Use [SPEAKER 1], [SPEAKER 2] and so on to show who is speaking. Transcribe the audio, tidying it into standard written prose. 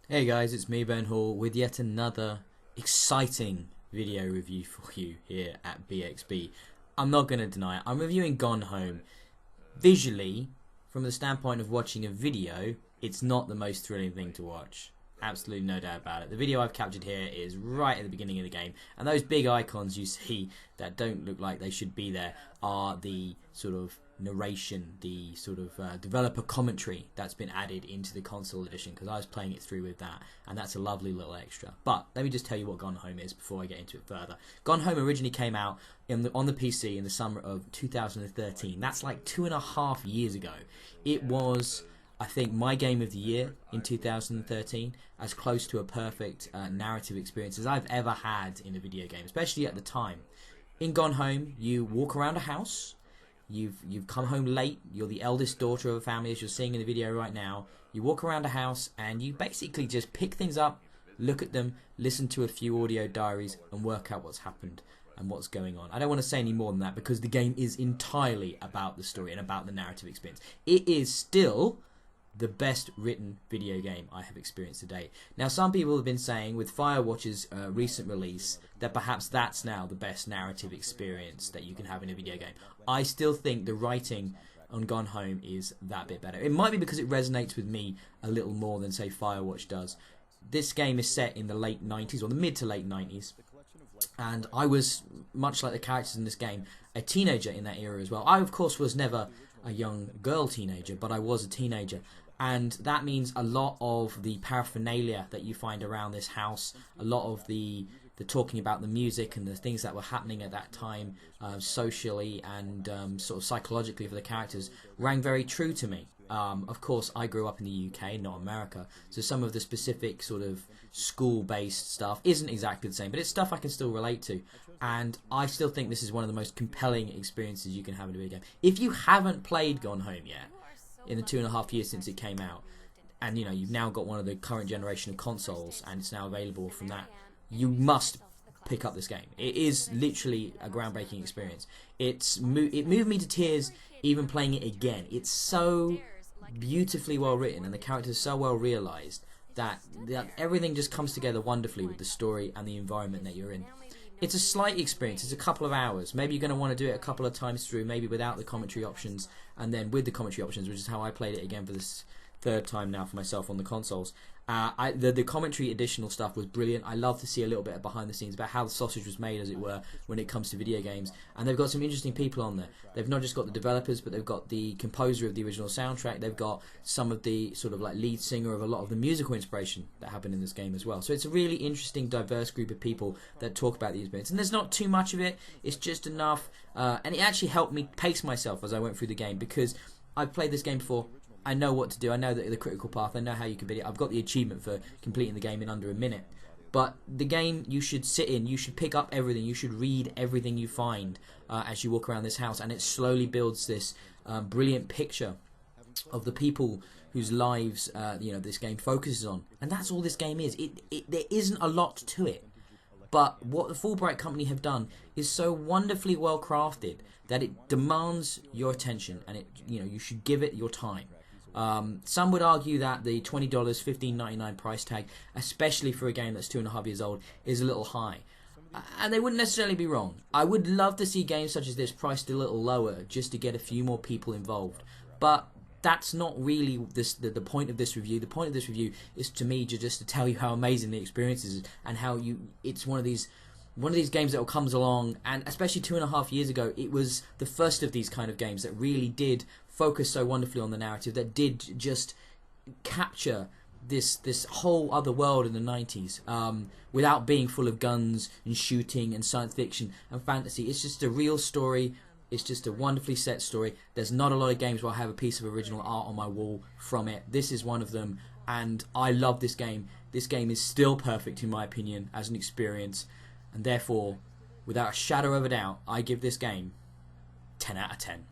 [SPEAKER 1] Hey guys, it's me Ben Hall with yet another exciting video review for you here at BXB. I'm not going to deny it, I'm reviewing Gone Home. Visually, from the standpoint of watching a video, it's not the most thrilling thing to watch. Absolutely no doubt about it. The video I've captured here is right at the beginning of the game, and those big icons you see that don't look like they should be there are the sort of narration, the sort of developer commentary that's been added into the console edition, because I was playing it through with that, and that's a lovely little extra. But let me just tell you what Gone Home is before I get into it further. Gone Home originally came out on the PC in the summer of 2013. That's like 2.5 years ago. It was, I think, my game of the year in 2013, as close to a perfect narrative experience as I've ever had in a video game, especially at the time. In Gone Home, you walk around a house. You've come home late. You're the eldest daughter of a family, as you're seeing in the video right now. You walk around a house and you basically just pick things up, look at them, listen to a few audio diaries, and work out what's happened and what's going on. I don't want to say any more than that, because the game is entirely about the story and about the narrative experience. It is still the best written video game I have experienced to date. Now, some people have been saying with Firewatch's recent release that perhaps that's now the best narrative experience that you can have in a video game. I still think the writing on Gone Home is that bit better. It might be because it resonates with me a little more than, say, Firewatch does. This game is set in the late 90s, or the mid to late 90s, and I was, much like the characters in this game, a teenager in that era as well. I, of course, was never a young girl teenager, but I was a teenager. And that means a lot of the paraphernalia that you find around this house, a lot of the talking about the music and the things that were happening at that time, socially and sort of psychologically for the characters, rang very true to me. Of course, I grew up in the UK, not America, so some of the specific sort of school-based stuff isn't exactly the same, but it's stuff I can still relate to. And I still think this is one of the most compelling experiences you can have in a video game. If you haven't played Gone Home yet, in the 2.5 years since it came out, and you've now got one of the current generation of consoles and it's now available from that, you must pick up this game. It is literally a groundbreaking experience. It moved me to tears even playing it again. It's so beautifully well written and the characters so well realised that everything just comes together wonderfully with the story and the environment that you're in. It's a slight experience. It's a couple of hours. Maybe you're going to want to do it a couple of times through, maybe without the commentary options, and then with the commentary options, which is how I played it again for this third time now for myself on the consoles. The commentary additional stuff was brilliant. I love to see a little bit of behind the scenes about how the sausage was made, as it were, when it comes to video games. And they've got some interesting people on there. They've not just got the developers, but they've got the composer of the original soundtrack. They've got some of the sort of like lead singer of a lot of the musical inspiration that happened in this game as well. So it's a really interesting, diverse group of people that talk about the experience. And there's not too much of it. It's just enough. And it actually helped me pace myself as I went through the game, because I've played this game before. I know what to do. I know the critical path. I know how you can beat it. I've got the achievement for completing the game in under a minute. But the game you should sit in. You should pick up everything. You should read everything you find as you walk around this house. And it slowly builds this brilliant picture of the people whose lives this game focuses on. And that's all this game is. There isn't a lot to it. But what the Fulbright company have done is so wonderfully well crafted that it demands your attention, and you should give it your time. Some would argue that the $20, $15.99 price tag, especially for a game that's 2.5 years old, is a little high. And they wouldn't necessarily be wrong. I would love to see games such as this priced a little lower just to get a few more people involved. But that's not really the point of this review. The point of this review is, to me, just to tell you how amazing the experience is, and how it's one of these games that comes along, and especially 2.5 years ago, it was the first of these kind of games that really did focus so wonderfully on the narrative, that did just capture this whole other world in the 90s without being full of guns and shooting and science fiction and fantasy. It's just a real story. It's just a wonderfully set story. There's not a lot of games where I have a piece of original art on my wall from it. This is one of them, and I love this game. This game is still perfect, in my opinion, as an experience, and therefore, without a shadow of a doubt, I give this game 10 out of 10.